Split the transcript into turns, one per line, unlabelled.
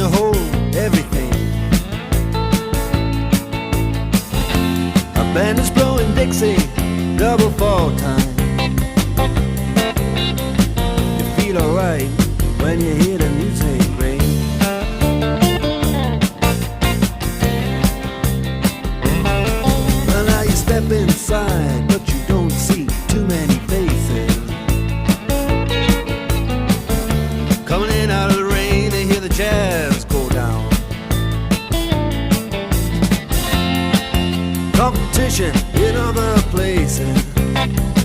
hold everything. A band is blowing Dixie, double fall time. You feel alright when you hear the music ring. Well, now you step inside